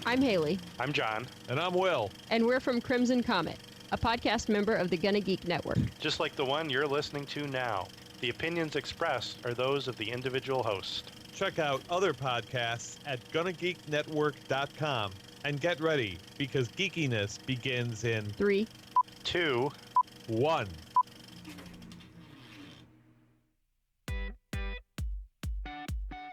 I'm Haley. I'm John. And I'm Will. And we're from Crimson Comet, a podcast member of the Gonna Geek Network. Just like the one you're listening to now. The opinions expressed are those of the individual host. Check out other podcasts at GonnaGeekNetwork.com. And get ready, because geekiness begins in 3, 2, 1.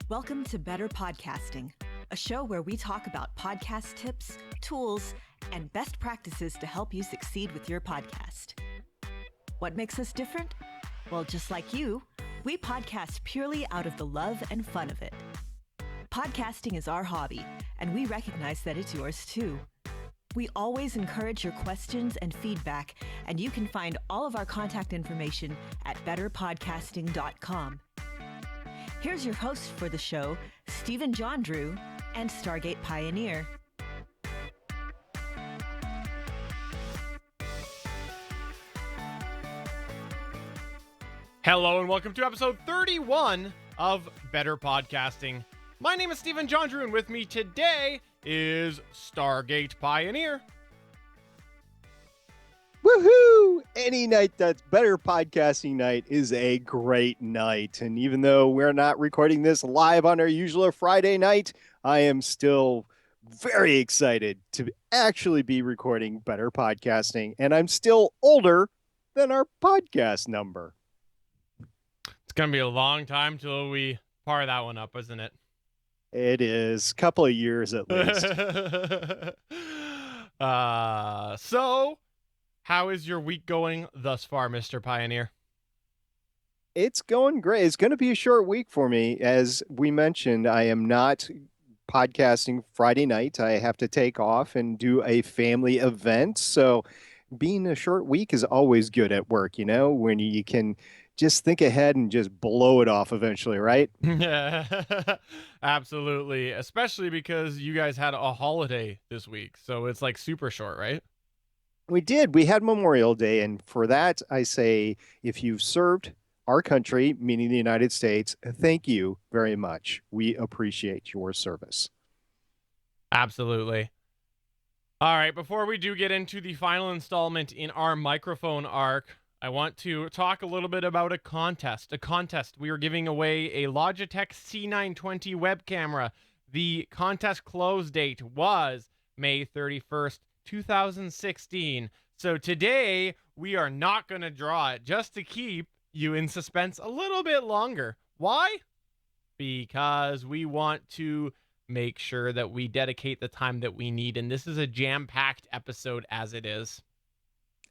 Welcome to Better Podcasting, a show where we talk about podcast tips, tools, and best practices to help you succeed with your podcast. What makes us different? Well, just like you, we podcast purely out of the love and fun of it. Podcasting is our hobby, and we recognize that it's yours too. We always encourage your questions and feedback, and you can find all of our contact information at betterpodcasting.com. Here's your hosts for the show, Stephen John Drew and Stargate Pioneer. Hello and welcome to episode 31 of Better Podcasting. My name is Stephen John Drew, and with me today is Stargate Pioneer. Woohoo! Any night that's better podcasting night is a great night. And even though we're not recording this live on our usual Friday night, I am still very excited to actually be recording better podcasting. And I'm still older than our podcast number. It's going to be a long time till we par that one up, isn't it? It is a couple of years at least. So, how is your week going thus far, Mr. Pioneer? It's going great. It's going to be a short week for me. As we mentioned, I am not podcasting Friday night. I have to take off and do a family event. So being a short week is always good at work, you know, when you can just think ahead and just blow it off eventually, right? Yeah, absolutely. Especially because you guys had a holiday this week. So it's like super short, right? We did. We had Memorial Day. And for that, I say, if you've served our country, meaning the United States, thank you very much. We appreciate your service. Absolutely. All right. Before we do get into the final installment in our microphone arc, I want to talk a little bit about a contest. We are giving away a Logitech C920 web camera. The contest close date was May 31st, 2016. So today we are not going to draw it, just to keep you in suspense a little bit longer. Why? Because we want to make sure that we dedicate the time that we need. And this is a jam-packed episode as it is.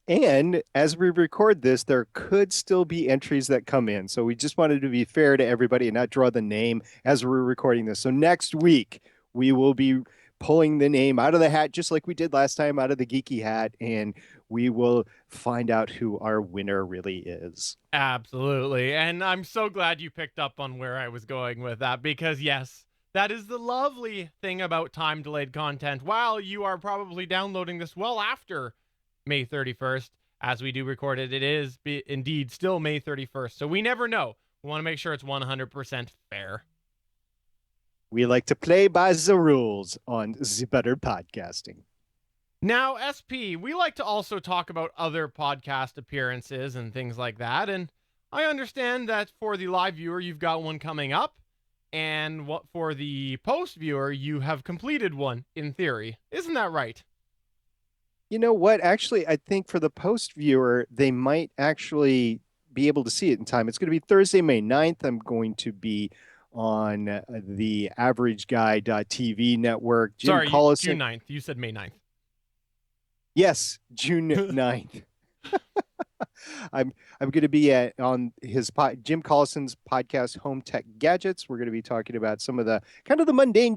And as we record this, there could still be entries that come in. So we just wanted to be fair to everybody and not draw the name as we're recording this. So next week, we will be pulling the name out of the hat, just like we did last time, out of the geeky hat, and we will find out who our winner really is. Absolutely. And I'm so glad you picked up on where I was going with that, because yes, that is the lovely thing about time-delayed content. While you are probably downloading this well after May 31st, as we do record it, it is indeed still May 31st. So we never know. We want to make sure it's 100% fair. We like to play by the rules on the Better Podcasting. Now, SP, we like to also talk about other podcast appearances and things like that. And I understand that for the live viewer, you've got one coming up. And what for the post viewer, you have completed one in theory. Isn't that right? You know what? Actually, I think for the post viewer, they might actually be able to see it in time. It's going to be Thursday, May 9th. I'm going to be on the AverageGuy.tv network. Sorry, June 9th. You said May 9th. Yes, June 9th. I'm going to be on his Jim Collison's podcast, Home Tech Gadgets. We're going to be talking about some of the kind of the mundane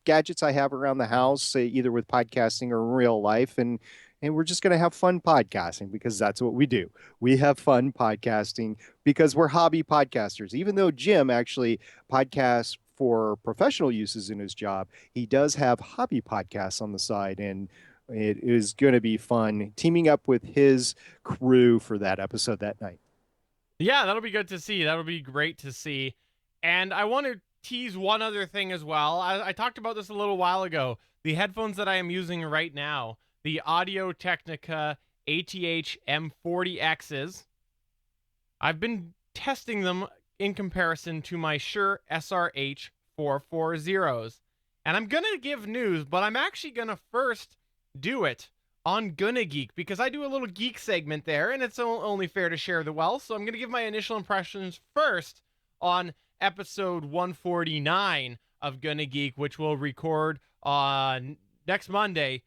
gadgets I have around the house, either with podcasting or in real life, and we're just going to have fun podcasting because that's what we do. We have fun podcasting because we're hobby podcasters. Even though Jim actually podcasts for professional uses in his job, he does have hobby podcasts on the side, and it is going to be fun teaming up with his crew for that episode that night. Yeah, that'll be good to see. That'll be great to see. And I want to tease one other thing as well. I talked about this a little while ago. the headphones that I am using right now, the Audio Technica ATH M40Xs, I've been testing them in comparison to my Shure SRH 440s. And I'm going to give news, but I'm actually going to first do it on Gonna Geek, because I do a little geek segment there, and it's only fair to share the wealth. So I'm going to give my initial impressions first on episode 149 of Gonna Geek, which we'll record on next Monday,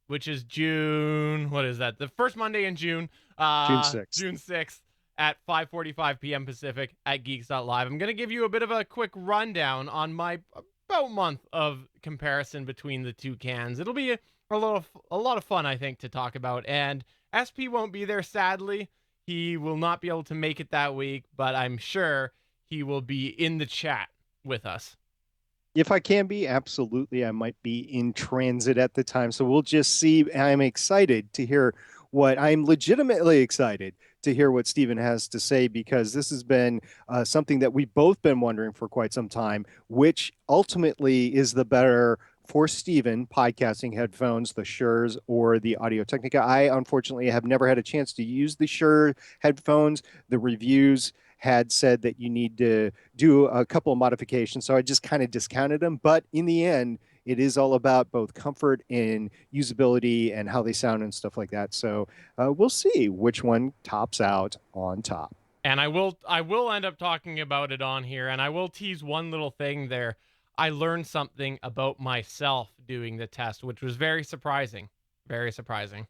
which is June. What is that? The first Monday in June. June 6th. June 6th at 5:45 p.m. Pacific at Geeks.live. I'm going to give you a bit of a quick rundown on my about month of comparison between the two cans. It'll be a lot of fun, I think, to talk about. And SP won't be there, sadly. He will not be able to make it that week, but I'm sure he will be in the chat with us. If I can be, absolutely. I might be in transit at the time. So we'll just see. I'm excited to hear I'm legitimately excited to hear what Stephen has to say, because this has been something that we've both been wondering for quite some time, which ultimately is the better for Stephen, podcasting headphones, the Shures or the Audio Technica. I unfortunately have never had a chance to use the Shure headphones. The reviews had said that you need to do a couple of modifications, so I just kind of discounted them. But in the end, it is all about both comfort and usability and how they sound and stuff like that. So we'll see which one tops out on top. And I will end up talking about it on here, and I will tease one little thing there. I learned something about myself doing the test, which was very surprising. Very surprising.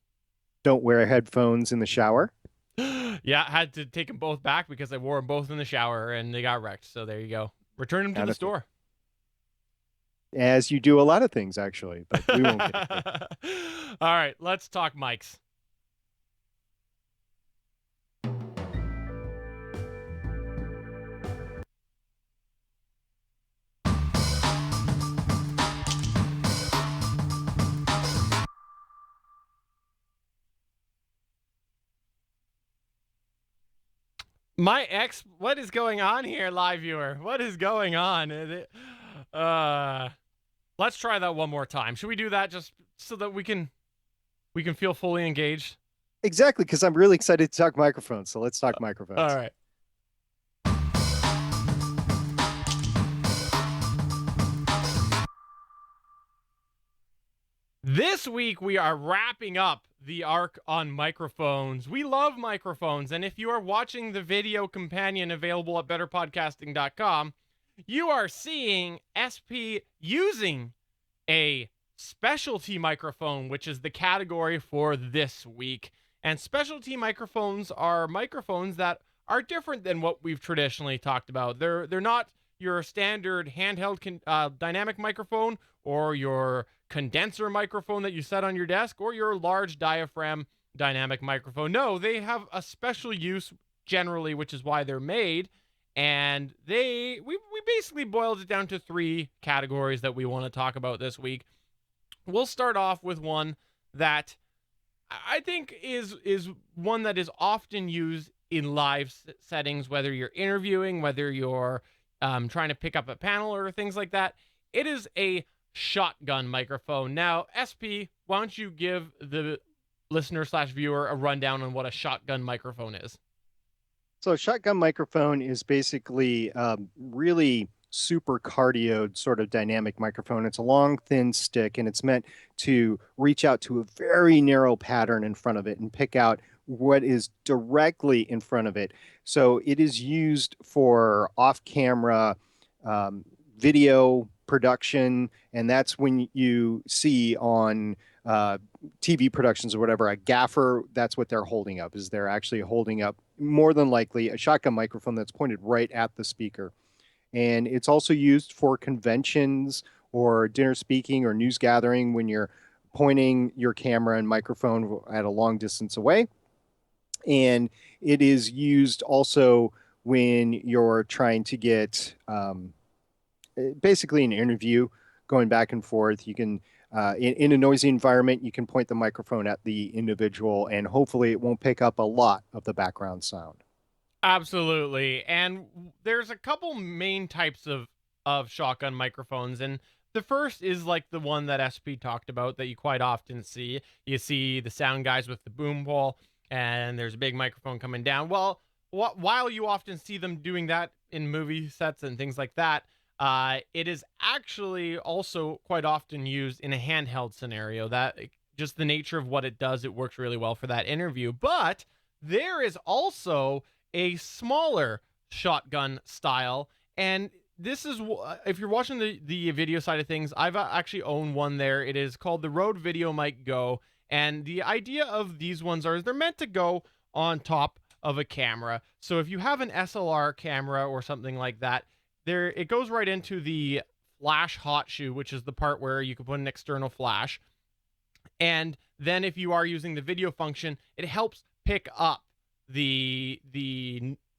Don't wear headphones in the shower. Yeah, I had to take them both back because I wore them both in the shower and they got wrecked. So there you go. Return them to the store. As you do a lot of things, actually, but we won't get into it. All right, let's talk mics. What is going on here, live viewer? What is going on? Let's try that one more time. Should we do that just so that we can feel fully engaged? Exactly, because I'm really excited to talk microphones. So let's talk microphones. All right. This week, we are wrapping up the arc on microphones. We love microphones, and if you are watching the video companion available at betterpodcasting.com, you are seeing SP using a specialty microphone, which is the category for this week. And specialty microphones are microphones that are different than what we've traditionally talked about. They're not your standard handheld dynamic microphone or your condenser microphone that you set on your desk or your large diaphragm dynamic microphone. No, they have a special use generally, which is why they're made. And we basically boiled it down to three categories that we want to talk about this week. We'll start off with one that I think is one that is often used in live settings, whether you're interviewing, whether you're trying to pick up a panel or things like that. It is a shotgun microphone. Now, SP, why don't you give the listener/viewer a rundown on what a shotgun microphone is? So a shotgun microphone is basically really super cardioed sort of dynamic microphone. It's a long, thin stick, and it's meant to reach out to a very narrow pattern in front of it and pick out what is directly in front of it. So it is used for off-camera video production, and that's when you see on TV productions or whatever, a gaffer, that's what they're holding up, is they're actually holding up, more than likely, a shotgun microphone that's pointed right at the speaker. And it's also used for conventions or dinner speaking or news gathering when you're pointing your camera and microphone at a long distance away. And it is used also when you're trying to get basically an interview going back and forth. You can in a noisy environment, you can point the microphone at the individual and hopefully it won't pick up a lot of the background sound. Absolutely. And there's a couple main types of shotgun microphones, and The first is like the one that SP talked about that you quite often see. You see the sound guys with the boom pole, and there's a big microphone coming down. Well, while you often see them doing that in movie sets and things like that, it is actually also quite often used in a handheld scenario. That just the nature of what it does, it works really well for that interview. But there is also a smaller shotgun style, and this is if you're watching the video side of things, I've actually owned one there. It is called the Rode Videomic Go, and the idea of these ones are they're meant to go on top of a camera. So if you have an SLR camera or something like that, there it goes right into the flash hot shoe, which is the part where you can put an external flash. And then if you are using the video function, it helps pick up the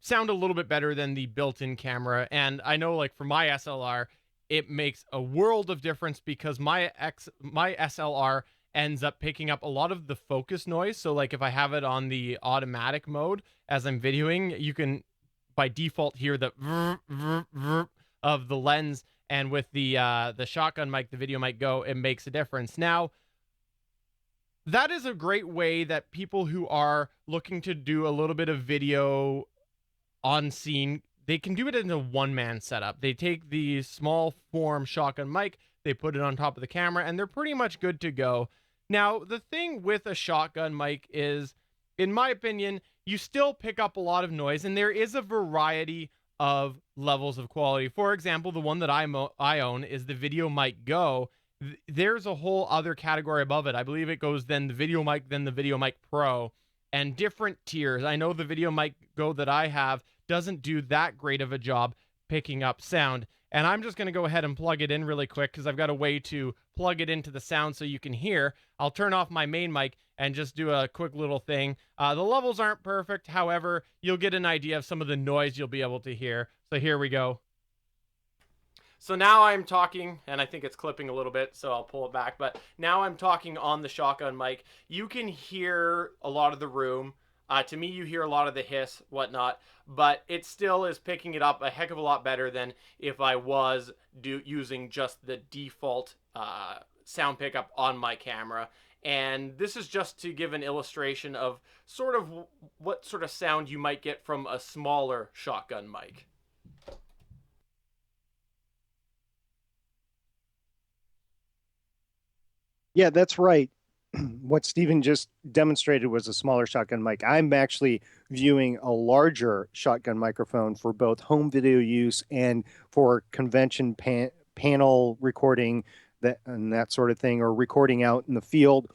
sound a little bit better than the built-in camera. And I know, like, for my SLR, it makes a world of difference because my SLR ends up picking up a lot of the focus noise. So like if I have it on the automatic mode as I'm videoing, you can by default hear the vrr, vrr, vrr of the lens, and with the shotgun mic, the Videomic Go, it makes a difference. Now, that is a great way that people who are looking to do a little bit of video on scene, they can do it in a one-man setup. They take the small form shotgun mic, they put it on top of the camera, and they're pretty much good to go. Now, the thing with a shotgun mic is, in my opinion, you still pick up a lot of noise, and there is a variety of levels of quality. For example, the one that I own is the Videomic Go. There's a whole other category above it. I believe it goes then the Videomic, then the Videomic Pro, and different tiers. I know the Videomic Go that I have doesn't do that great of a job picking up sound. And I'm just going to go ahead and plug it in really quick because I've got a way to plug it into the sound so you can hear. I'll turn off my main mic and just do a quick little thing. The levels aren't perfect. However, you'll get an idea of some of the noise you'll be able to hear. So here we go. So now I'm talking, and I think it's clipping a little bit, so I'll pull it back. But now I'm talking on the shotgun mic. You can hear a lot of the room. To me, you hear a lot of the hiss, whatnot, but it still is picking it up a heck of a lot better than if I was using just the default sound pickup on my camera. And this is just to give an illustration of sort of what sort of sound you might get from a smaller shotgun mic. Yeah, that's right. What Stephen just demonstrated was a smaller shotgun mic. I'm actually viewing a larger shotgun microphone for both home video use and for convention panel recording and that sort of thing, or recording out in the field,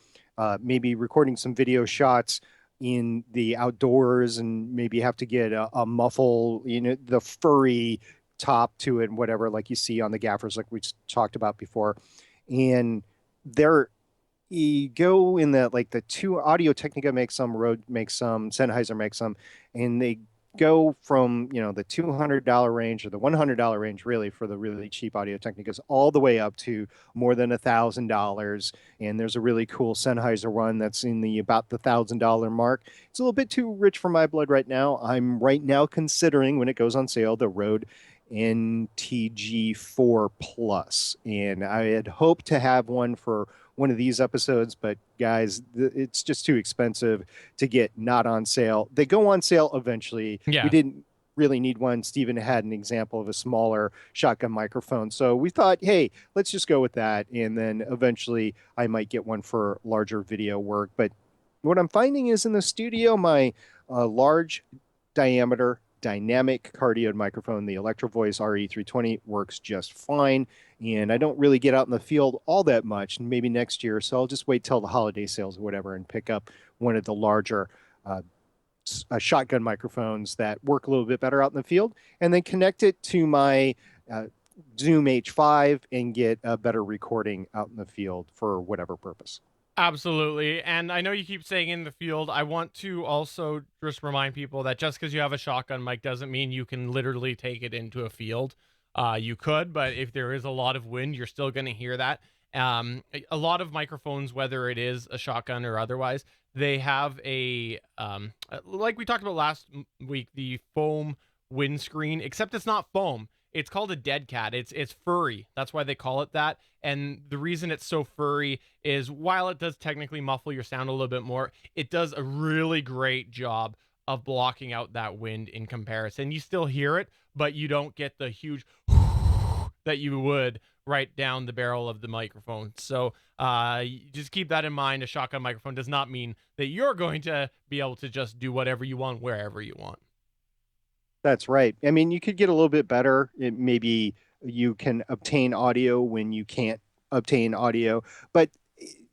maybe recording some video shots in the outdoors, and maybe have to get a muffle, the furry top to it and whatever, like you see on the gaffers, like we talked about before. And you go in the two, Audio-Technica makes some, Rode makes some, Sennheiser makes some, and they go from, the $200 range or the $100 range, really, for the really cheap Audio-Technicas, all the way up to more than $1,000. And there's a really cool Sennheiser one that's in about the $1,000 mark. It's a little bit too rich for my blood right now. I'm right now considering, when it goes on sale, the Rode NTG4 Plus, and I had hoped to have one for one of these episodes, but guys, it's just too expensive to get not on sale. They go on sale eventually. Yeah. We didn't really need one. Stephen had an example of a smaller shotgun microphone, so we thought, hey, let's just go with that, and then eventually I might get one for larger video work. But what I'm finding is, in the studio, my large diameter dynamic cardioid microphone, the Electro Voice RE320, works just fine, and I don't really get out in the field all that much, maybe next year, so I'll just wait till the holiday sales or whatever and pick up one of the larger shotgun microphones that work a little bit better out in the field, and then connect it to my Zoom H5 and get a better recording out in the field for whatever purpose. Absolutely. And I know you keep saying in the field. I want to also just remind people that just because you have a shotgun mic doesn't mean you can literally take it into a field. You could, but if there is a lot of wind, you're still going to hear that. A lot of microphones, whether it is a shotgun or otherwise, they have a, like we talked about last week, the foam windscreen, except it's not foam. It's called a dead cat. It's furry. That's why they call it that. And the reason it's so furry is while it does technically muffle your sound a little bit more, it does a really great job of blocking out that wind in comparison. You still hear it, but you don't get the huge that you would right down the barrel of the microphone. So just keep that in mind. A shotgun microphone does not mean that you're going to be able to just do whatever you want, wherever you want. That's right. I mean, you could get a little bit better. Maybe you can obtain audio when you can't obtain audio. But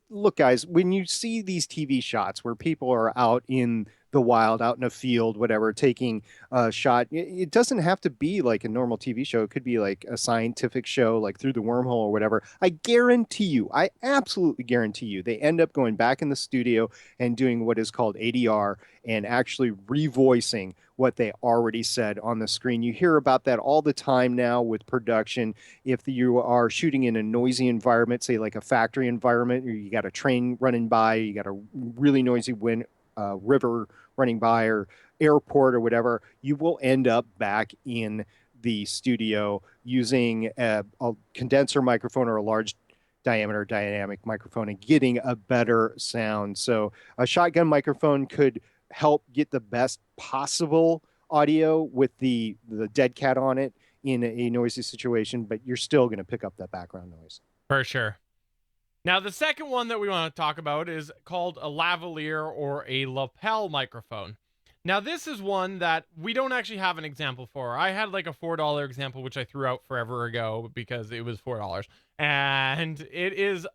look, guys, when you see these TV shots where people are out in the wild, out in a field, whatever, taking a shot, it doesn't have to be like a normal TV show. It could be like a scientific show, like Through the Wormhole or whatever. I guarantee you, I absolutely guarantee you, they end up going back in the studio and doing what is called ADR and actually revoicing what they already said on the screen. You hear about that all the time now with production. If you are shooting in a noisy environment, say like a factory environment, or you got a train running by, you got a really noisy river running by, or airport or whatever, you will end up back in the studio using a condenser microphone or a large diameter dynamic microphone and getting a better sound. So a shotgun microphone could help get the best possible audio with the dead cat on it in a noisy situation, but you're still going to pick up that background noise. For sure. Now, the second one that we want to talk about is called a lavalier or a lapel microphone. Now, this is one that we don't actually have an example for. I had like a $4 example, which I threw out forever ago because it was $4. And it is,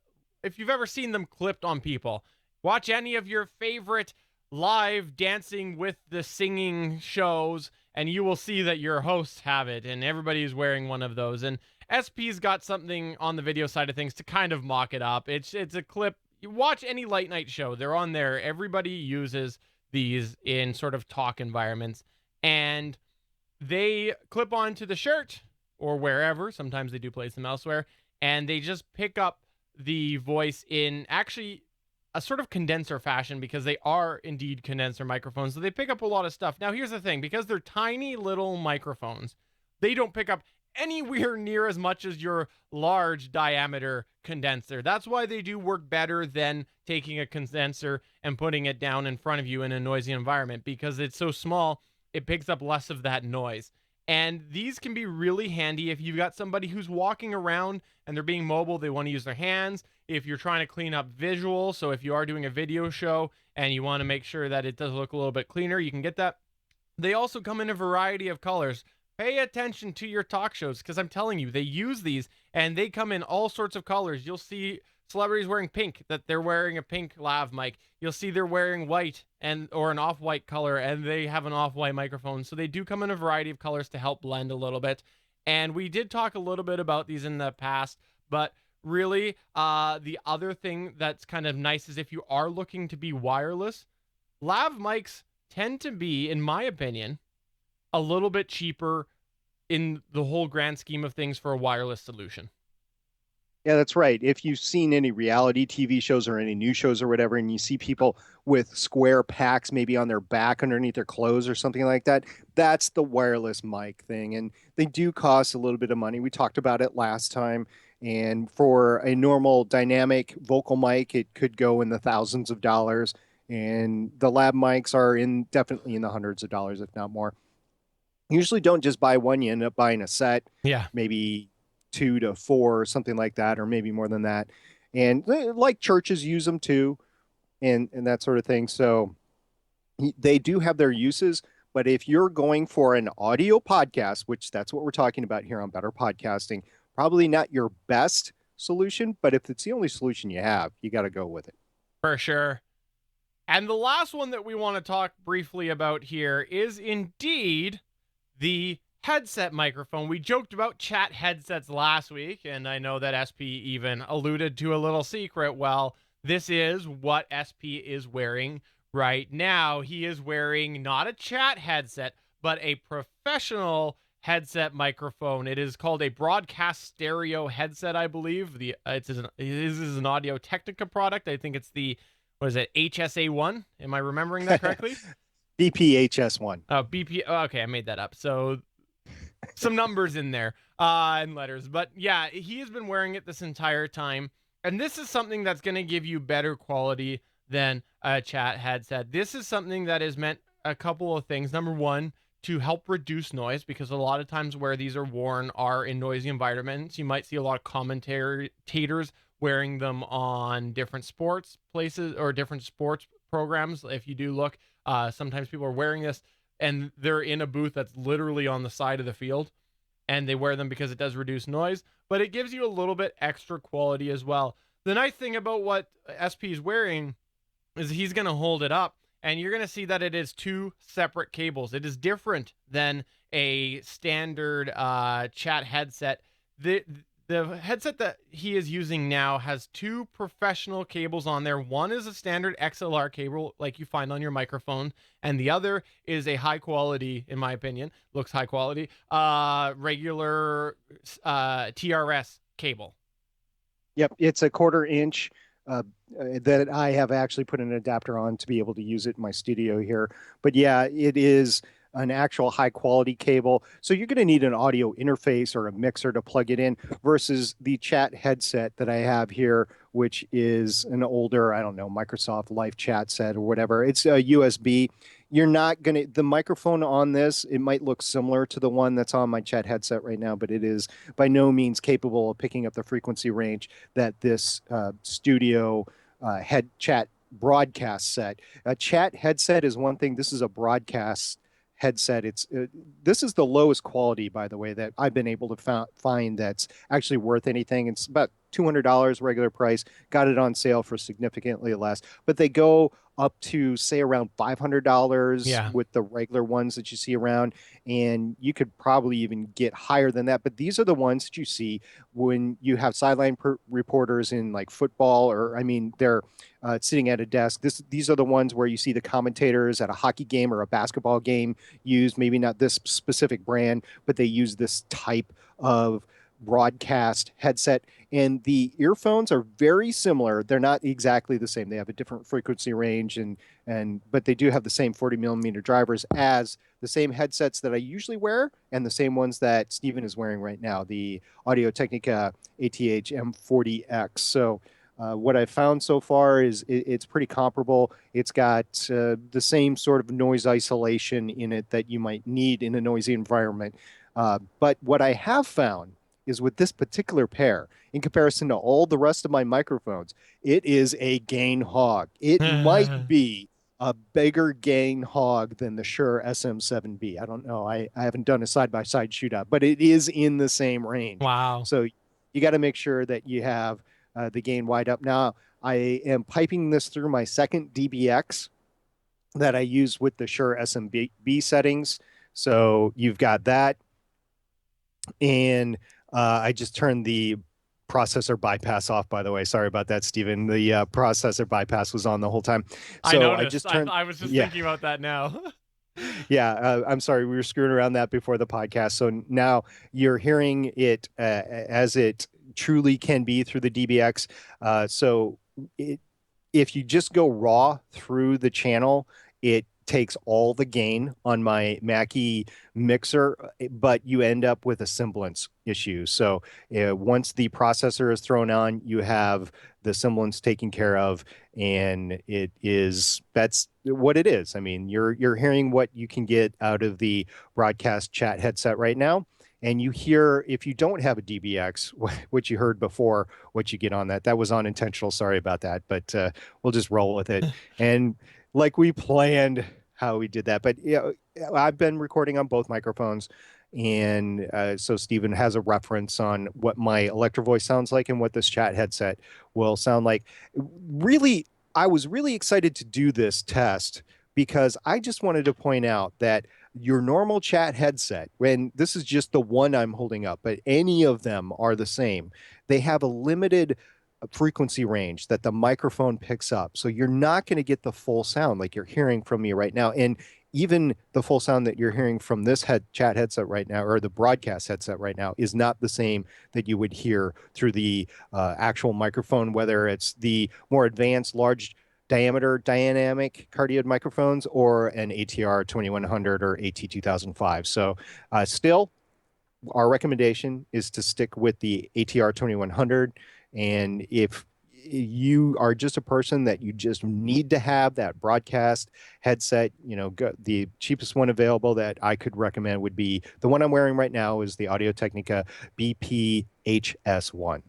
if you've ever seen them clipped on people, watch any of your favorite live dancing with the singing shows, and you will see that your hosts have it, and everybody is wearing one of those. And SP's got something on the video side of things to kind of mock it up. It's a clip. You watch any late night show, they're on there. Everybody uses these in sort of talk environments, and they clip onto the shirt or wherever. Sometimes they do place them elsewhere, and they just pick up the voice in actually a sort of condenser fashion, because they are indeed condenser microphones. So they pick up a lot of stuff. Now, here's the thing. Because they're tiny little microphones, they don't pick up anywhere near as much as your large diameter condenser. That's why they do work better than taking a condenser and putting it down in front of you in a noisy environment, because it's so small, it picks up less of that noise. And these can be really handy if you've got somebody who's walking around and they're being mobile, they want to use their hands. If you're trying to clean up visual, so if you are doing a video show and you want to make sure that it does look a little bit cleaner, you can get that. They also come in a variety of colors. Pay attention to your talk shows, because I'm telling you, they use these and they come in all sorts of colors. You'll see celebrities wearing pink, that they're wearing a pink lav mic. You'll see they're wearing white or an off-white color, and they have an off-white microphone. So they do come in a variety of colors to help blend a little bit. And we did talk a little bit about these in the past, but really the other thing that's kind of nice is if you are looking to be wireless, lav mics tend to be, in my opinion, a little bit cheaper in the whole grand scheme of things for a wireless solution. Yeah, that's right. If you've seen any reality TV shows or any news shows or whatever, and you see people with square packs maybe on their back underneath their clothes or something like that, that's the wireless mic thing. And they do cost a little bit of money. We talked about it last time. And for a normal dynamic vocal mic, it could go in the thousands of dollars. And the lab mics are definitely in the hundreds of dollars, if not more. Usually don't just buy one, you end up buying a set. Yeah. Maybe 2 to 4 or something like that, or maybe more than that. And like churches use them too, and that sort of thing. So they do have their uses, but if you're going for an audio podcast, which that's what we're talking about here on Better Podcasting, probably not your best solution, but if it's the only solution you have, you got to go with it. For sure. And the last one that we want to talk briefly about here is indeed the headset microphone. We joked about chat headsets last week, and I know that SP even alluded to a little secret. Well, this is what SP is wearing right now. He is wearing not a chat headset, but a professional headset microphone. It is called a broadcast stereo headset, I believe. This is an Audio Technica product. I think it's the, what is it, HSA1? Am I remembering that correctly? BPHS1. Oh, BP. Oh, okay, I made that up. So some numbers in there and letters. But yeah, he has been wearing it this entire time. And this is something that's going to give you better quality than a chat headset. This is something that is meant a couple of things. Number one, to help reduce noise, because a lot of times where these are worn are in noisy environments. You might see a lot of commentators wearing them on different sports places or different sports programs. If you do look, sometimes people are wearing this and they're in a booth that's literally on the side of the field, and they wear them because it does reduce noise, but it gives you a little bit extra quality as well. The nice thing about what SP is wearing is he's going to hold it up, and you're going to see that it is two separate cables. It is different than a standard chat headset. The headset that he is using now has two professional cables on there. One is a standard XLR cable like you find on your microphone, and the other is a high quality, in my opinion, looks high quality, regular TRS cable. Yep, it's a 1/4 inch that I have actually put an adapter on to be able to use it in my studio here. But yeah, it is an actual high quality cable. So you're going to need an audio interface or a mixer to plug it in versus the chat headset that I have here, which is an older, I don't know, Microsoft Live chat set or whatever. It's a USB. You're not going to, the microphone on this, it might look similar to the one that's on my chat headset right now, but it is by no means capable of picking up the frequency range that this studio head chat broadcast set. A chat headset is one thing. This is a broadcast headset. It's this is the lowest quality, by the way, that I've been able to find that's actually worth anything. It's about $200 regular price. Got it on sale for significantly less, but they go up to say around $500 with the regular ones that you see around, and you could probably even get higher than that. But these are the ones that you see when you have sideline reporters in like football, or I mean they're sitting at a desk. These are the ones where you see the commentators at a hockey game or a basketball game use maybe not this specific brand, but they use this type of broadcast headset, and the earphones are very similar. They're not exactly the same. They have a different frequency range, but they do have the same 40mm drivers as the same headsets that I usually wear and the same ones that Steven is wearing right now, the Audio-Technica ATH M40X. So what I've found so far is it's pretty comparable. It's got the same sort of noise isolation in it that you might need in a noisy environment. But what I have found is with this particular pair, in comparison to all the rest of my microphones, it is a gain hog. It might be a bigger gain hog than the Shure SM7B. I don't know. I haven't done a side-by-side shootout, but it is in the same range. Wow. So you got to make sure that you have the gain wide up. Now, I am piping this through my second DBX that I use with the Shure SM7B settings. So you've got that. And I just turned the processor bypass off, by the way. Sorry about that, Steven. The processor bypass was on the whole time. So I noticed. I just turned. I was just thinking about that now. Yeah, I'm sorry. We were screwing around that before the podcast. So now you're hearing it as it truly can be through the DBX. If you just go raw through the channel, it takes all the gain on my Mackie mixer, but you end up with a semblance issue. So once the processor is thrown on, you have the semblance taken care of, and that's what it is. I mean, you're hearing what you can get out of the broadcast chat headset right now. And you hear, if you don't have a DBX, what you heard before, what you get on that. That was unintentional. Sorry about that, but we'll just roll with it. And like we planned how we did that. But yeah, I've been recording on both microphones. And so Steven has a reference on what my Electro Voice sounds like and what this chat headset will sound like. Really, I was really excited to do this test because I just wanted to point out that your normal chat headset, when this is just the one I'm holding up, but any of them are the same, they have a limited frequency range that the microphone picks up. So you're not going to get the full sound like you're hearing from me right now. And even the full sound that you're hearing from this chat headset right now, or the broadcast headset right now, is not the same that you would hear through the actual microphone, whether it's the more advanced large diameter dynamic cardioid microphones or an ATR 2100 or AT 2005. So still, our recommendation is to stick with the ATR 2100. And if you are just a person that you just need to have that broadcast headset, the cheapest one available that I could recommend would be the one I'm wearing right now is the Audio-Technica BP-HS1.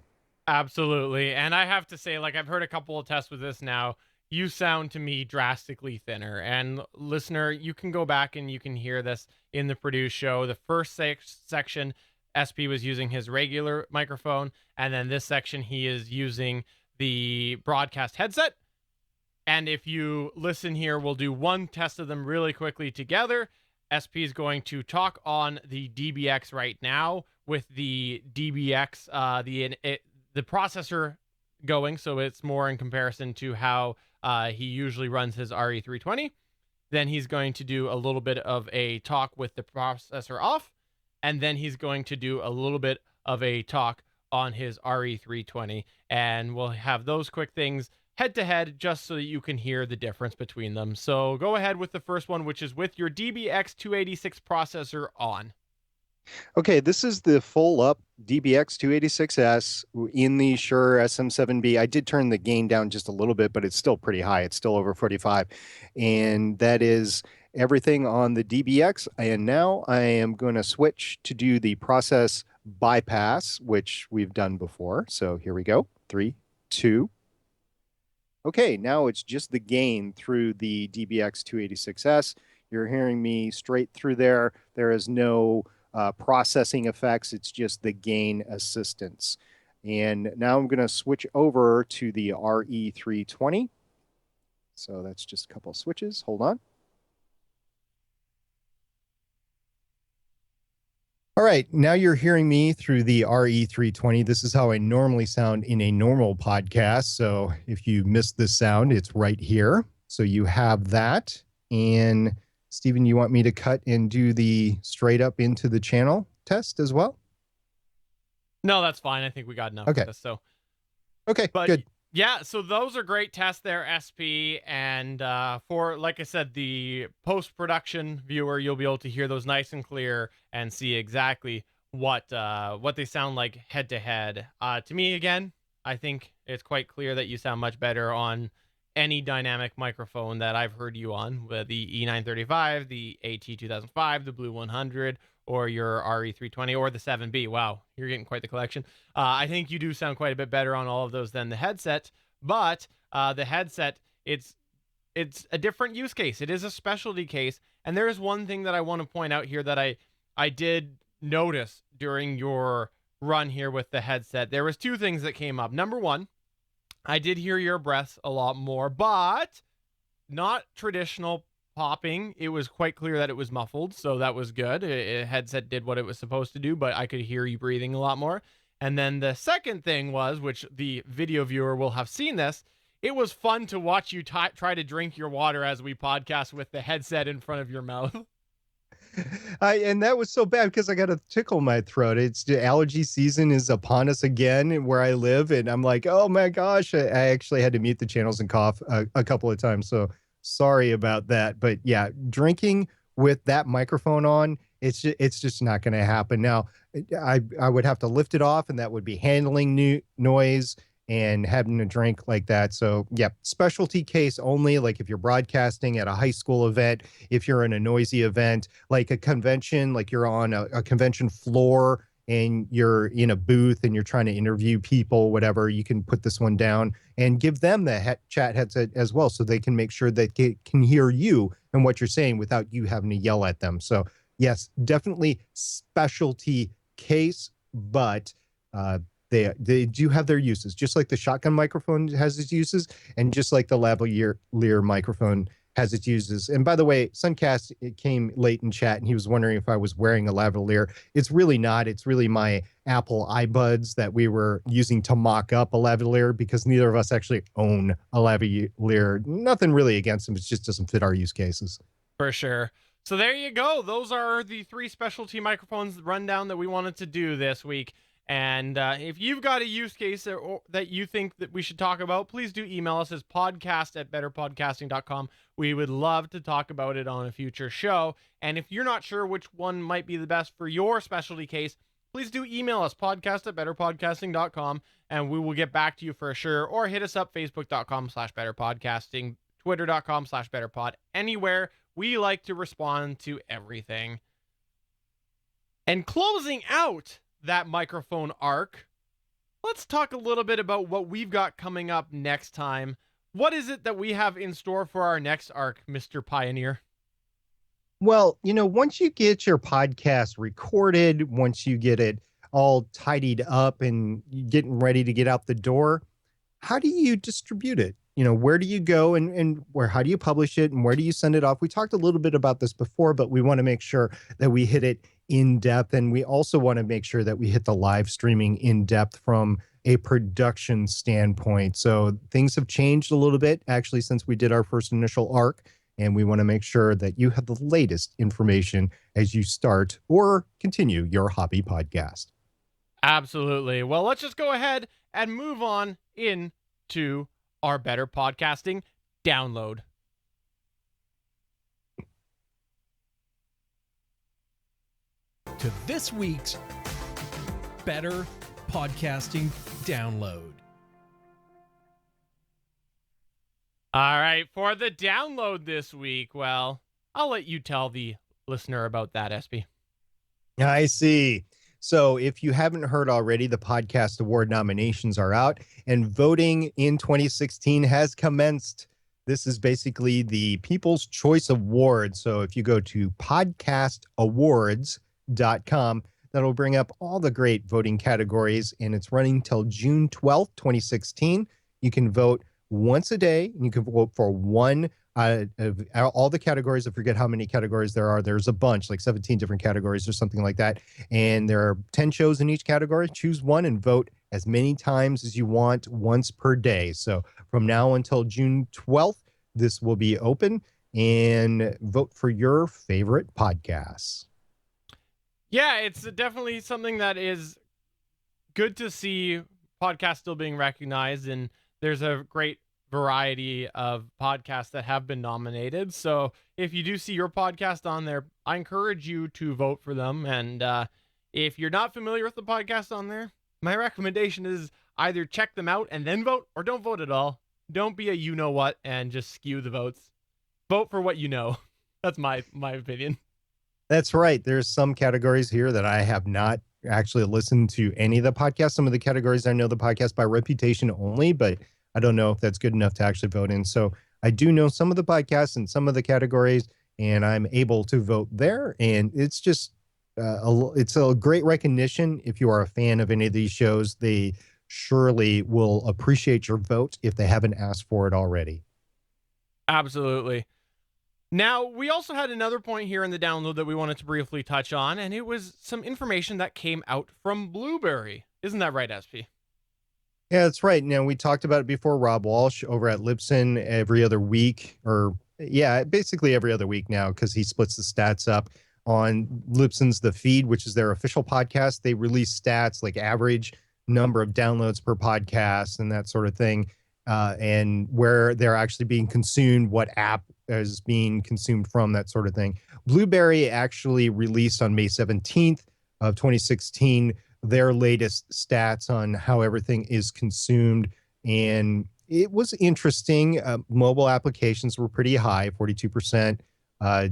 Absolutely. And I have to say, like, I've heard a couple of tests with this now. You sound to me drastically thinner. And listener, you can go back and you can hear this in the Produce show. The first section, SP was using his regular microphone. And then this section, he is using the broadcast headset. And if you listen here, we'll do one test of them really quickly together. SP is going to talk on the DBX right now with the DBX, the processor going, so it's more in comparison to how he usually runs his RE320. Then he's going to do a little bit of a talk with the processor off, and then he's going to do a little bit of a talk on his RE320, and we'll have those quick things head to head just so that you can hear the difference between them. So go ahead with the first one, which is with your DBX 286 processor on. Okay, this is the full up DBX 286S in the Shure SM7B. I did turn the gain down just a little bit, but it's still pretty high. It's still over 45. And that is everything on the DBX. And now I am going to switch to do the process bypass, which we've done before. So here we go. 3, 2. Okay, now it's just the gain through the DBX 286S. You're hearing me straight through there. There is no processing effects. It's just the gain assistance. And now I'm going to switch over to the RE320. So that's just a couple of switches. Hold on. All right, now you're hearing me through the RE320. This is how I normally sound in a normal podcast. So if you missed this sound, it's right here. So you have that. And Stephen, you want me to cut and do the straight up into the channel test as well? No, that's fine. I think we got enough Okay. of this. So, okay, but good. Yeah, so those are great tests there, SP. And for, like I said, the post-production viewer, you'll be able to hear those nice and clear and see exactly what they sound like head to head. To me, again, I think it's quite clear that you sound much better on any dynamic microphone that I've heard you on, with the E935, the AT2005, the Blue 100, or your RE320, or the 7B. Wow, you're getting quite the collection. I think you do sound quite a bit better on all of those than the headset, but the headset, it's a different use case. It is a specialty case, and there is one thing that I want to point out here that I did notice during your run here with the headset. There was two things that came up. Number one, I did hear your breaths a lot more, but not traditional popping. It was quite clear that it was muffled, so that was good. Headset did what it was supposed to do, but I could hear you breathing a lot more. And then the second thing was, which the video viewer will have seen this, it was fun to watch you try to drink your water as we podcast with the headset in front of your mouth. And that was so bad because I got a tickle in my throat. It's the allergy season is upon us again where I live. And I'm like, oh my gosh, I actually had to mute the channels and cough a couple of times. So sorry about that. But yeah, drinking with that microphone on, it's just not going to happen. Now, I would have to lift it off, and that would be handling noise and having a drink like that. So yeah, specialty case only, like if you're broadcasting at a high school event, if you're in a noisy event, like a convention, like you're on a convention floor and you're in a booth and you're trying to interview people, whatever, you can put this one down and give them the chat headset as well, so they can make sure that they can hear you and what you're saying without you having to yell at them. So yes, definitely specialty case, but they do have their uses, just like the shotgun microphone has its uses, and just like the lavalier microphone has its uses. And by the way, Suncast, it came late in chat, and he was wondering if I was wearing a lavalier. It's really not. It's really my Apple iBuds that we were using to mock up a lavalier, because neither of us actually own a lavalier. Nothing really against them. It just doesn't fit our use cases. For sure. So there you go. Those are the three specialty microphones rundown that we wanted to do this week. And if you've got a use case that you think that we should talk about, please do email us as podcast@betterpodcasting.com. We would love to talk about it on a future show. And if you're not sure which one might be the best for your specialty case, please do email us podcast@betterpodcasting.com, and we will get back to you for sure. Or hit us up, facebook.com/betterpodcasting, twitter.com/betterpod. Anywhere, we like to respond to everything. And closing out that microphone arc, let's talk a little bit about what we've got coming up next time. What is it that we have in store for our next arc, Mr. Pioneer? Well, once you get your podcast recorded, once you get it all tidied up and getting ready to get out the door, how do you distribute it? Where do you go and how do you publish it and where do you send it off? We talked a little bit about this before, but we want to make sure that we hit it in depth. And we also want to make sure that we hit the live streaming in depth from a production standpoint. So things have changed a little bit actually since we did our first initial arc. And we want to make sure that you have the latest information as you start or continue your hobby podcast. Absolutely. Well, let's just go ahead and move on into our Better Podcasting download. To this week's Better Podcasting download. All right, for the download this week, well, I'll let you tell the listener about that, SB. I see. So if you haven't heard already, the Podcast Award nominations are out and voting in 2016 has commenced. This is basically the People's Choice Award. So if you go to podcastawards.com, that'll bring up all the great voting categories, and it's running till June 12th, 2016. You can vote once a day, and you can vote for one of all the categories. I forget how many categories there are. There's a bunch, like 17 different categories or something like that. And there are 10 shows in each category. Choose one and vote as many times as you want, once per day. So from now until June 12th, this will be open, and vote for your favorite podcasts. Yeah, it's definitely something that is good to see podcasts still being recognized, and there's a great variety of podcasts that have been nominated. So if you do see your podcast on there, I encourage you to vote for them. And if you're not familiar with the podcast on there, my recommendation is either check them out and then vote, or don't vote at all. Don't be a you-know-what and just skew the votes. Vote for what you know. That's my opinion. That's right. There's some categories here that I have not actually listened to any of the podcasts. Some of the categories I know the podcast by reputation only, but I don't know if that's good enough to actually vote in. So I do know some of the podcasts and some of the categories, and I'm able to vote there. And it's just, it's a great recognition. If you are a fan of any of these shows, they surely will appreciate your vote if they haven't asked for it already. Absolutely. Now, we also had another point here in the download that we wanted to briefly touch on, and it was some information that came out from Blueberry. Isn't that right, SP? Yeah, that's right. Now, we talked about it before. Rob Walsh over at Libsyn every other week, or basically every other week now, because he splits the stats up on Libsyn's The Feed, which is their official podcast. They release stats like average number of downloads per podcast and that sort of thing, and where they're actually being consumed, what app is being consumed from, that sort of thing. Blueberry actually released on May 17th of 2016 their latest stats on how everything is consumed. And it was interesting. Mobile applications were pretty high, 42%.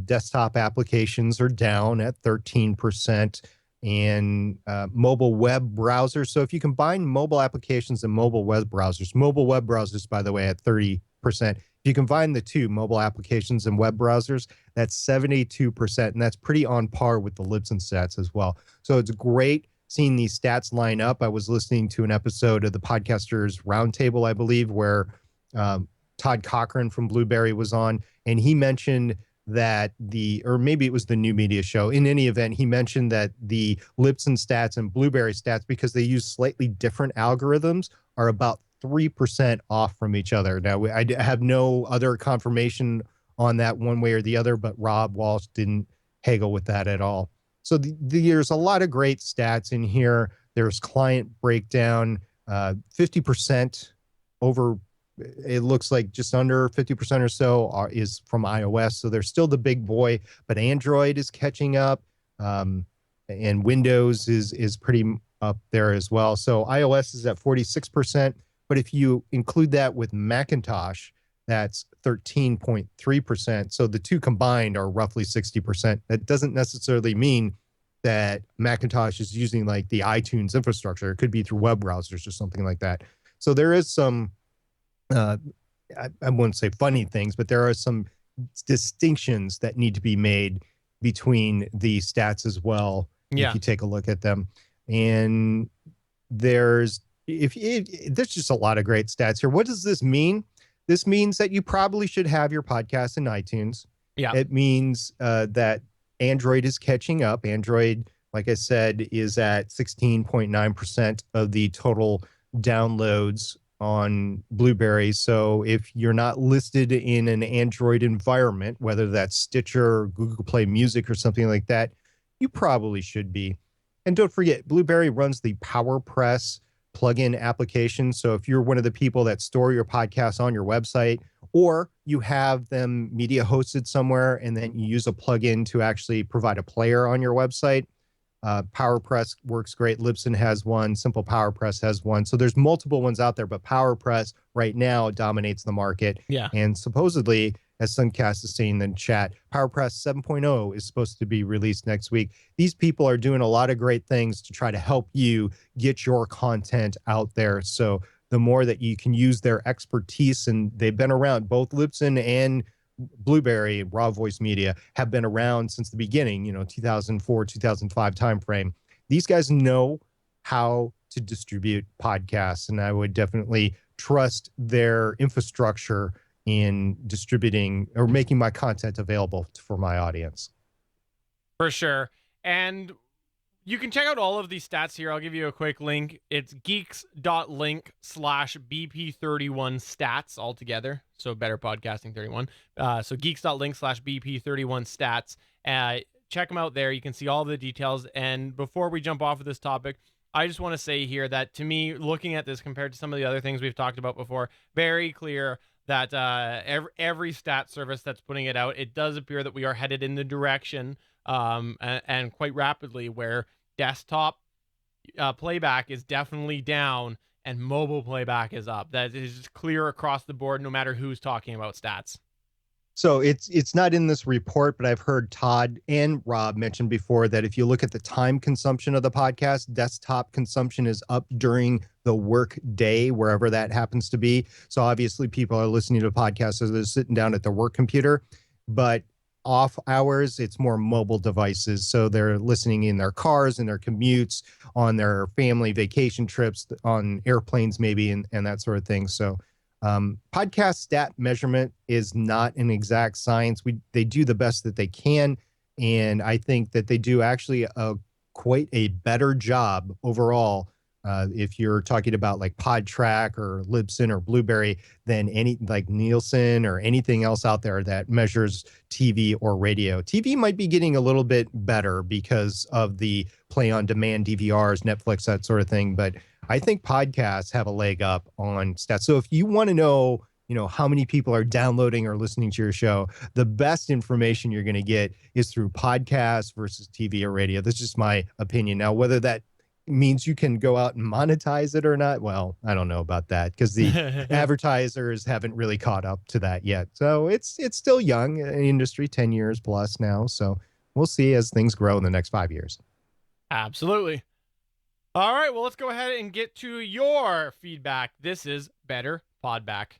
Desktop applications are down at 13%. And mobile web browsers. So if you combine mobile applications and mobile web browsers, by the way, at 30%. If you combine the two, mobile applications and web browsers, that's 72%. And that's pretty on par with the Libsyn stats as well. So it's great seeing these stats line up. I was listening to an episode of the Podcasters Roundtable, I believe, where Todd Cochran from Blueberry was on, and he mentioned that or maybe it was the New Media Show. In any event, he mentioned that the Libsyn stats and Blueberry stats, because they use slightly different algorithms, are about 3% off from each other. Now, I have no other confirmation on that one way or the other, but Rob Walsh didn't haggle with that at all. So there's a lot of great stats in here. There's client breakdown, 50% over. It looks like just under 50% or so is from iOS. So they're still the big boy, but Android is catching up. And Windows is pretty up there as well. So iOS is at 46%, but if you include that with Macintosh, that's 13.3%. So the two combined are roughly 60%. That doesn't necessarily mean that Macintosh is using like the iTunes infrastructure. It could be through web browsers or something like that. So there is some, I wouldn't say funny things, but there are some distinctions that need to be made between the stats as well. Yeah. If you take a look at them, and there's just a lot of great stats here. What does this mean? This means that you probably should have your podcast in iTunes. Yeah. It means that Android is catching up. Android, like I said, is at 16.9% of the total downloads on Blueberry. So if you're not listed in an Android environment, whether that's Stitcher or Google Play Music or something like that, you probably should be. And don't forget, Blueberry runs the PowerPress plugin application. So if you're one of the people that store your podcasts on your website, or you have them media hosted somewhere and then you use a plugin to actually provide a player on your website, PowerPress works great. Libsyn has one. Simple PowerPress has one. So there's multiple ones out there, but PowerPress right now dominates the market. Yeah. And supposedly, as Suncast is saying in the chat, PowerPress 7.0 is supposed to be released next week. These people are doing a lot of great things to try to help you get your content out there. So the more that you can use their expertise, and they've been around, both Libsyn and Blueberry, Raw Voice Media, have been around since the beginning, 2004, 2005 timeframe. These guys know how to distribute podcasts, and I would definitely trust their infrastructure in distributing or making my content available for my audience. For sure. And you can check out all of these stats here. I'll give you a quick link. It's geeks.link/BP31stats altogether. So Better Podcasting 31. So geeks.link/BP31stats. Check them out there. You can see all the details. And before we jump off of this topic, I just want to say here that to me, looking at this compared to some of the other things we've talked about before, very clear that every stat service that's putting it out, it does appear that we are headed in the direction and quite rapidly where desktop playback is definitely down and mobile playback is up. That is clear across the board, no matter who's talking about stats. So it's not in this report, but I've heard Todd and Rob mention before that if you look at the time consumption of the podcast, desktop consumption is up during the work day, wherever that happens to be. So obviously people are listening to podcasts as they're sitting down at their work computer, but off hours, it's more mobile devices. So they're listening in their cars, in their commutes, on their family vacation trips, on airplanes maybe, and that sort of thing. So podcast stat measurement is not an exact science. They do the best that they can, and I think that they do actually quite a better job overall. If you're talking about like PodTrack or Libsyn or Blueberry, than any like Nielsen or anything else out there that measures TV or radio. TV might be getting a little bit better because of the play on demand DVRs, Netflix, that sort of thing. But I think podcasts have a leg up on stats. So if you want to know, how many people are downloading or listening to your show, the best information you're going to get is through podcasts versus TV or radio. That's just my opinion. Now, whether that means you can go out and monetize it or not, well, I don't know about that because the advertisers haven't really caught up to that yet. So it's still young industry, 10 years plus now. So we'll see as things grow in the next 5 years. Absolutely. All right, well, let's go ahead and get to your feedback. This is Better Podback.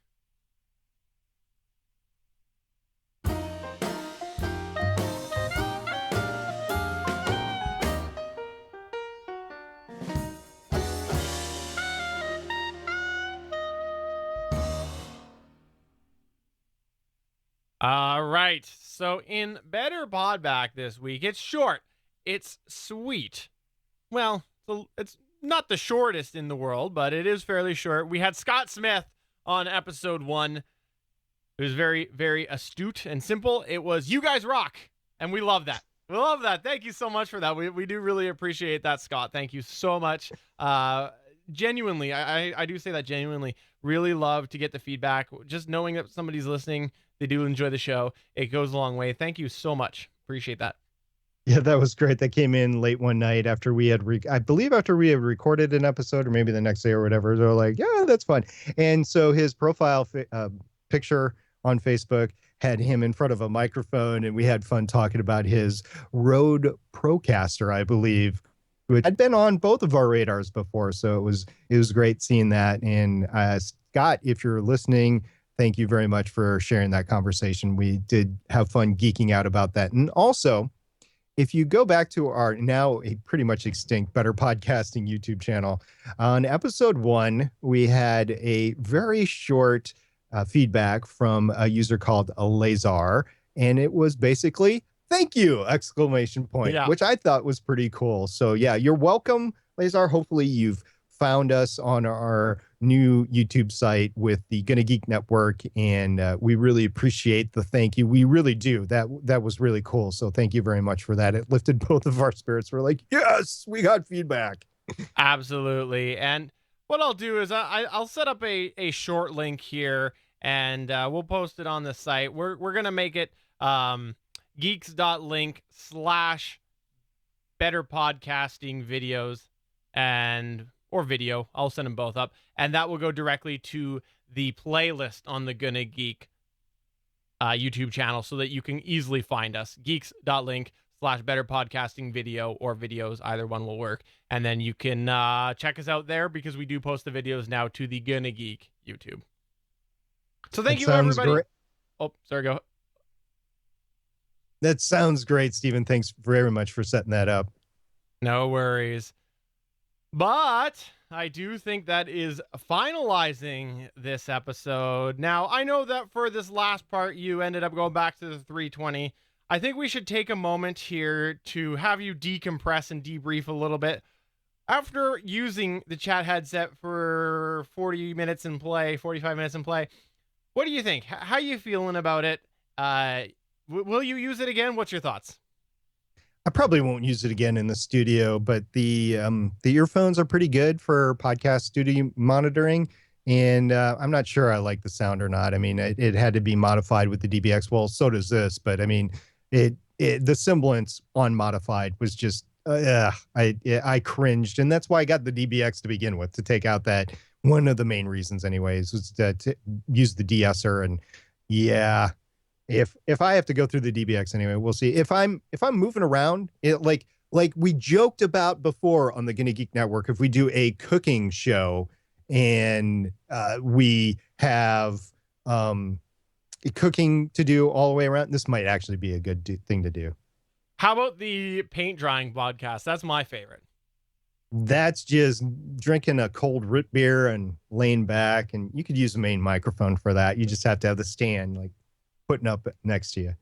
All right, so in Better Podback this week, it's short, it's sweet. Well, it's not the shortest in the world, but it is fairly short. We had Scott Smith on episode 1. It was very, very astute and simple. It was "You guys rock," and we love that. We love that. Thank you so much for that. We do really appreciate that, Scott. Thank you so much. Genuinely, I do say that genuinely. Really love to get the feedback. Just knowing that somebody's listening, they do enjoy the show. It goes a long way. Thank you so much. Appreciate that. Yeah, that was great. That came in late one night after we had, I believe after we had recorded an episode, or maybe the next day or whatever. They're like, yeah, that's fun. And so his profile picture on Facebook had him in front of a microphone, and we had fun talking about his Rode Procaster, I believe, which had been on both of our radars before. So it was great seeing that. And Scott, if you're listening, thank you very much for sharing that conversation. We did have fun geeking out about that. And also, if you go back to our now a pretty much extinct Better Podcasting YouTube channel, on episode 1, we had a very short feedback from a user called Lazar, and it was basically "thank you!" exclamation point, Yeah. which I thought was pretty cool. So yeah, you're welcome, Lazar. Hopefully you've found us on our new YouTube site with the Gonna Geek Network, and we really appreciate the thank you. We really do. That was really cool. So thank you very much for that. It lifted both of our spirits. We're like, yes, we got feedback. Absolutely. And what I'll do is I'll set up a short link here, and we'll post it on the site. We're going to make it geeks.link/better podcasting videos or video. I'll send them both up, and that will go directly to the playlist on the Gonna Geek YouTube channel, so that you can easily find us. geeks.link/better podcasting video or videos. Either one will work. And then you can check us out there, because we do post the videos now to the Gonna Geek YouTube. So thank you, everybody. Great. Oh, sorry, go. That sounds great, Stephen. Thanks very much for setting that up. No worries. But I do think that is finalizing this episode. Now, I know that for this last part, you ended up going back to the 320. I think we should take a moment here to have you decompress and debrief a little bit. After using the chat headset for 45 minutes in play, what do you think? How you feeling about it? Will you use it again? What's your thoughts? I probably won't use it again in the studio, but the earphones are pretty good for podcast studio monitoring, and I'm not sure I like the sound or not. I mean, it had to be modified with the DBX. Well, so does this, but I mean, the semblance unmodified was just I cringed, and that's why I got the DBX to begin with, to take out that one of the main reasons, anyways, was to use the de-esser. And yeah. If I have to go through the DBX anyway, we'll see. If I'm moving around, it like we joked about before on the Gonna Geek Network, if we do a cooking show and we have cooking to do all the way around, this might actually be a good thing to do. How about the paint drying podcast? That's my favorite. That's just drinking a cold root beer and laying back, and you could use the main microphone for that. You just have to have the stand like putting up next to you.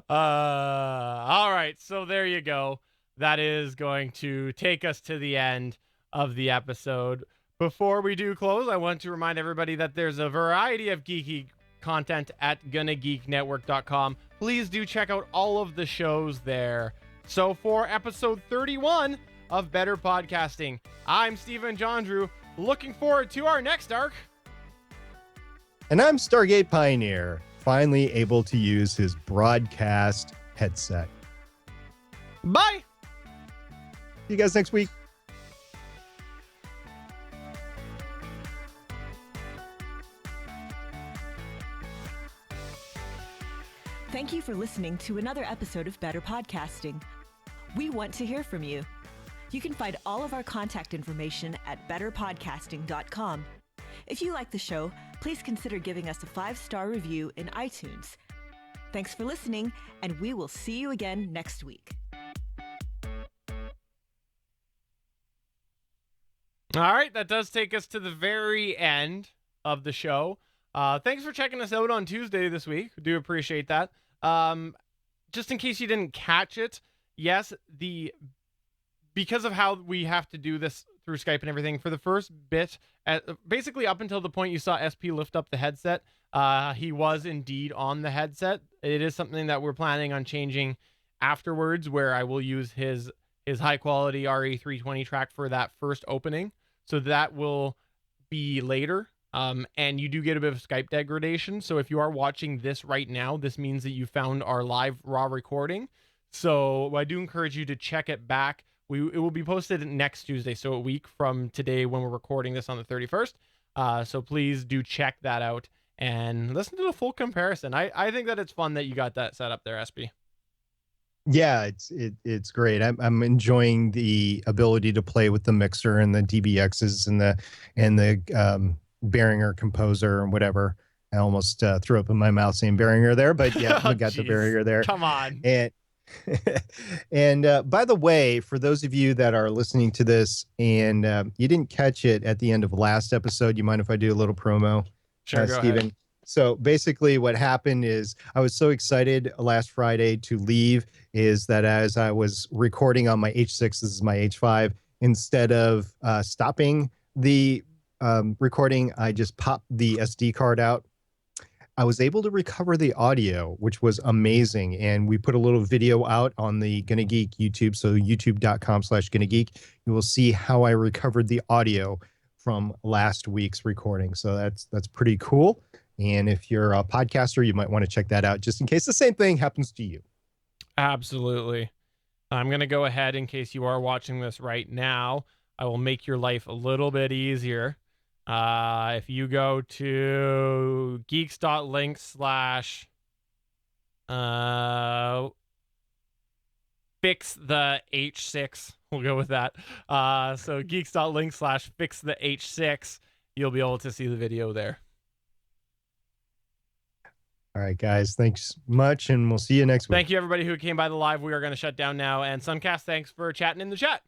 All right, so there you go. That is going to take us to the end of the episode. Before we do close, I want to remind everybody that there's a variety of geeky content at GonnaGeekNetwork.com. Please do check out all of the shows there. So for episode 31 of Better Podcasting, I'm Stephen John Drew, looking forward to our next arc. And I'm Stargate Pioneer, finally able to use his broadcast headset. Bye! See you guys next week. Thank you for listening to another episode of Better Podcasting. We want to hear from you. You can find all of our contact information at betterpodcasting.com. If you like the show, please consider giving us a 5-star review in iTunes. Thanks for listening, and we will see you again next week. All right, that does take us to the very end of the show. Thanks for checking us out on Tuesday this week. We do appreciate that. Just in case you didn't catch it, yes, because of how we have to do this through Skype and everything, for the first bit, basically up until the point you saw SP lift up the headset, He was indeed on the headset. It is something that we're planning on changing afterwards, where I will use his high quality RE320 track for that first opening. So that will be later. And you do get a bit of Skype degradation. So if you are watching this right now, this means that you found our live raw recording. So I do encourage you to check it back. It will be posted next Tuesday, so a week from today when we're recording this on the 31st. So please do check that out and listen to the full comparison. I think that it's fun that you got that set up there, SB. Yeah, it's great. I'm enjoying the ability to play with the mixer and the DBXs and the Behringer composer and whatever. I almost threw up in my mouth saying Behringer there, but yeah, Oh, we got the geez. Behringer there. Come on. And by the way, for those of you that are listening to this and you didn't catch it at the end of last episode, you mind if I do a little promo? Sure, go Steven? ahead. So basically what happened is I was so excited last Friday to leave, is that as I was recording on my H6, this is my H5, instead of stopping the recording, I just popped the SD card out. I was able to recover the audio, which was amazing. And we put a little video out on the Gonna Geek YouTube. So youtube.com/Gonna Geek. You will see how I recovered the audio from last week's recording. So that's pretty cool. And if you're a podcaster, you might want to check that out just in case the same thing happens to you. Absolutely. I'm going to go ahead, in case you are watching this right now, I will make your life a little bit easier. If you go to geeks.link/ fix the H6, we'll go with that. So geeks.link/ fix the H6, you'll be able to see the video there. All right, guys, thanks much, and we'll see you next week. Thank you, everybody who came by the live. We are going to shut down now. And Suncast, thanks for chatting in the chat.